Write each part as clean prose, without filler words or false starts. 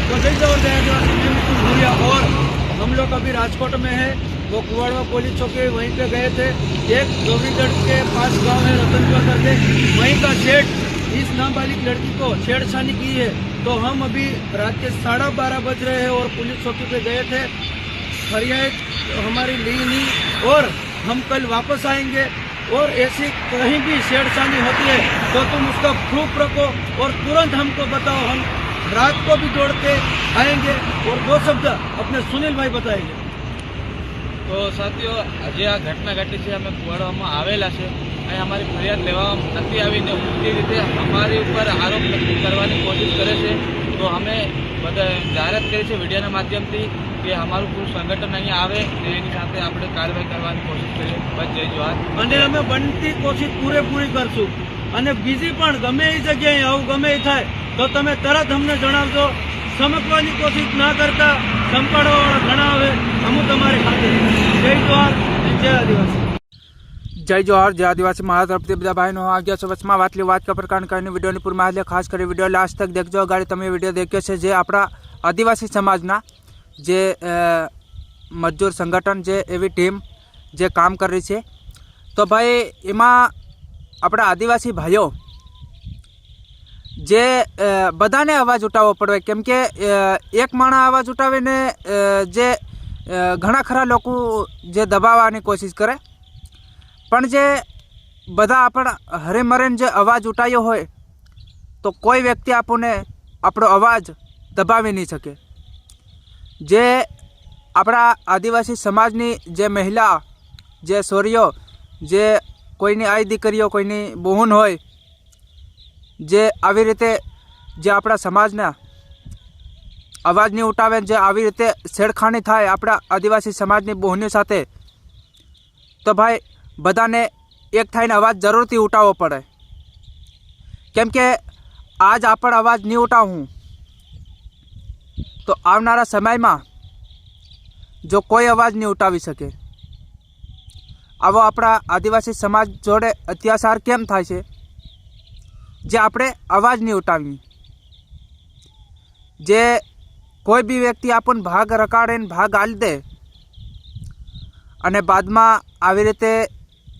तो जय जवाहर जय आदिवासी, मैं मिथुन भूरिया। और हम लोग अभी राजकोट में है, वो कुवाड़वा पुलिस चौकी वहीं पे गए थे। एक जोगरीगढ़ के पास गांव है रतनपुर करके, वहीं का शेड इस नाबालिग लड़की को छेड़छाड़ी की है। तो हम अभी रात के 12:30 बज रहे हैं और पुलिस चौकी पे गए थे, फरियाद हमारी ली नहीं और हम कल वापस आएंगे। और ऐसी कहीं भी छेड़छाड़ी होती है तो तुम उसका प्रूफ रखो और तुरंत हमको बताओ, हम रात को भी दौड़ के आएंगे और 2 शब्द अपने सुनील भाई बताएंगे। तो साथियों, આજે આ ઘટના ઘટી છે, અમે કુવાડવામાં આવેલા છે અને અમારી ફરિયાદ લેવામાં નથી આવીને ઊંધી રીતે અમારી ઉપર આરોપ કરવાની કોશિશ કરે છે। તો અમે બધા જાહેરાત કરી છે મીડિયાના માધ્યમથી કે અમારું પૂરું સંગઠન અહીંયા આવે ને એની સાથે આપણે કાર્યવાહી કરવાની કોશિશ કરીએ। બસ જય જવાહર। અને અમે બનતી કોશિશ પૂરેપૂરી કરશું અને બીજી પણ ગમે એ જગ્યાએ આવું ગમે એ થાય તો તમે તરત અમને જણાવજો। સમકવાની કોશિશ ના કરતા સંપાડવાવાળા ઘણા આવે, અમે તમારી ખાતે। જય જવાહર જય આદિવાસી। जय जोहर जय आदिवासी मारा तरफ बधा भाई आ गया छे वचमा वातली वात का प्रकार करीने विडियोनी पूरी माहिती खास कर विडियो लास्ट तक देखजो। अगाड़ी तमे विडियो देख्यो छे जे आपणा आदिवासी समाजना जे मजदूर संगठन जे एवी टीम जे काम कर रही है। तो भाई एमां आपणा आदिवासी भाईओ जे बधाने अवाज उठावो पड़े, केम के एक माणस अवाज उठावीने जे घणा खरा लोको जे दबाववानी कोशिश करे, पण जे बधा आपण हरे मरेन जे अवाज उठायो होय तो कोई व्यक्ति आपने आपणो अवाज दबावी नहीं सके। जे आपणा आदिवासी समाजनी जे महिला जे छोरीओ जे कोईनी आई दीकरीओ कोईनी बहून होय जे आवी रीते जे आपणा समाजना अवाज नहीं उठावे, जे आवी रीते छेड़खानी थाय आपणा आदिवासी समाजनी बहूनी साथे, तो भाई बधाने एक थाईने अवाज जरूरथी उठावो पड़े। केम के आज आपण अवाज नहीं उठावूं तो आवनारा समय में जो कोई अवाज नहीं उठावी सके। आवो आपणा आदिवासी समाज जोड़े अत्याचार केम थाय छे जे आपणे अवाज नहीं उठावी। जे कोई भी व्यक्ति आपन भाग रकाड़े भाग आली दे अने बाद में आवी रीते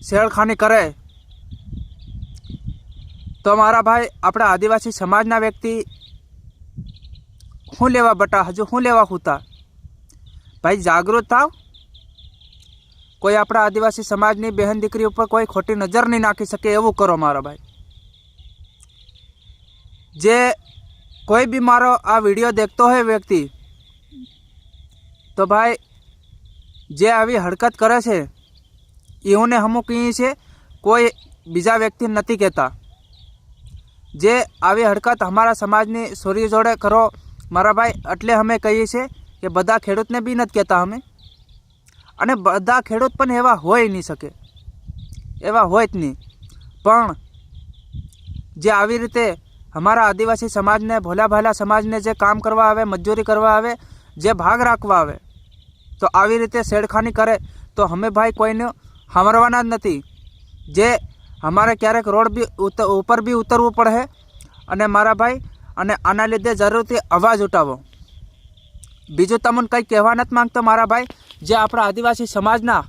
छेड़खानी करे तो मारा भाई अपना आदिवासी समाजना व्यक्ति हूँ लेवा बटा हजू हूँ लेवा होता। भाई जागृत थाव, कोई अपना आदिवासी समाजनी बहन दीकरी पर कोई खोटी नजर नहीं नाखी सके एवं करो मारा भाई। जे कोई भी मारो आ वीडियो देखतो है व्यक्ति तो भाई जे आवी हरकत करे छे एवोने हमू कहीए छे, कोई बीजा व्यक्ति नहीं कहता। जे आवी हरकत हमारा समाजनी छोरी जोड़े करो मारा भाई एटले हमें कहीए छे कि बधा खेडूतने बी नहीं कहता हमें, अने बधा खेडूत पण एवा होय नहीं सके, एवा होय ज नहीं। पण जे आवी रीते हमारा आदिवासी समाज ने भोला भाला समाज ने जे काम करवा आवे, मजूरी करवा आवे, जे भाग राखवा आवे, तो आवी रीते छेड़खानी करे तो हमें भाई कोईने हमरवाना नहीं। जे हमारे क्यारेक रोड भी ऊपर भी उतरवू पड़े अने मारा भाई अने आना लीधे जरूरथी अवाज उठावो। बीजू तमने कई कहवा नथी मांगतो मारा भाई, जे आपणा आदिवासी समाजना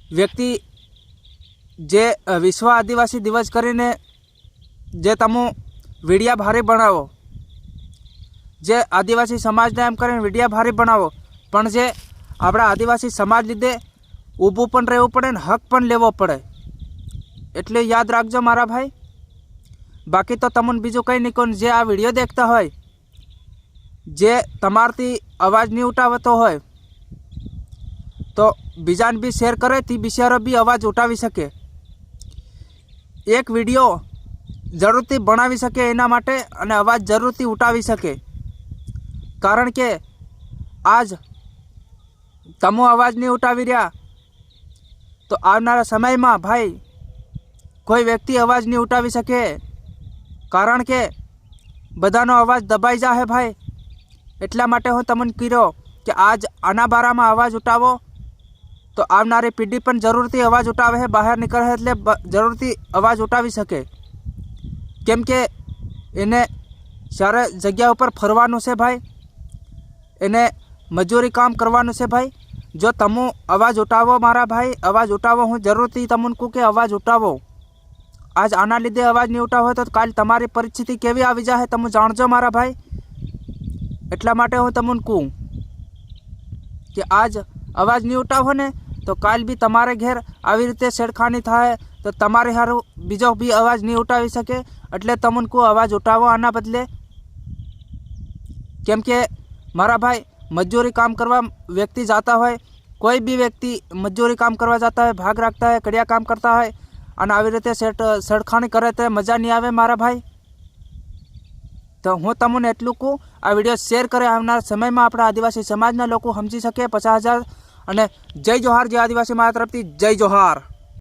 व्यक्ति जे विश्व आदिवासी दिवस करीने जे तमु वीडिया भारी बनावो, जे आदिवासी समाजना एम करीने वीडिया भारी बनावो, पण जे आपणा आदिवासी समाज लीधे ऊभું પણ રહેવું પડે ને હક પણ લેવો પડે, એટલે યાદ રાખજો મારા ભાઈ। બાકી તો તમને બીજું કંઈ નહીં કહું। જે આ વિડીયો દેખતા હોય, જે તમારથી અવાજ નહીં ઉઠાવતો હોય તો બીજાને બી શેર કરે તે બિચારો બી અવાજ ઉઠાવી શકે। એક વિડીયો જરૂરથી બનાવી શકે એના માટે અને અવાજ જરૂરથી ઉઠાવી શકે, કારણ કે આજ તમો અવાજ નહીં ઉઠાવી રહ્યા तो आवनारा समय में भाई कोई व्यक्ति अवाज नहीं उठावी सके, कारण के बधानो अवाज दबाई जाए भाई। एटला माटे हूँ तमने कीधो कि आज आना बारा में अवाज उठावो तो आवनारी पीढ़ी पण जरूरथी अवाज उठावे है, बहार निकळे एटले जरूरथी अवाज उठावी सके। केम के एने સારી જગ્યા ઉપર ફરવાનું છે ભાઈ, એને મજૂરી કામ કરવાનું છે ભાઈ. જો તમે અવાજ ઉઠાવો મારા ભાઈ, અવાજ ઉઠાવો, હું જરૂરથી તમને કહું કે અવાજ ઉઠાવો. આજ આના લીધે અવાજ નહીં ઉઠાવો તો કાલ તમારી પરિસ્થિતિ કેવી આવી જાય તમે જાણજો મારા ભાઈ. એટલા માટે હું તમને કહું કે આજ અવાજ નહીં ઉઠાવો ને તો કાલ બી તમારે ઘેર આવી રીતે છેડખાની થાય તો તમારે સારું બીજો બી અવાજ નહીં ઉઠાવી શકે. એટલે તમને કહું અવાજ ઉઠાવો આના બદલે. કેમ કે મારા ભાઈ મજૂરી કામ કરવા વ્યક્તિ જાતા હોય, કોઈ બી વ્યક્તિ મજૂરી કામ કરવા જતા હોય, ભાગ રાખતા હોય, કડિયા કામ કરતા હોય અને આવી રીતે છેડખાની કરે તો મજા નહીં આવે મારા ભાઈ. તો હું તમને એટલું કહું, આ વિડીયો શેર કરે, આવનાર સમયમાં આપણા આદિવાસી સમાજના લોકો સમજી શકે. 50,000 અને જય જોહાર. જય આદિવાસી મારા તરફથી જય જોહાર.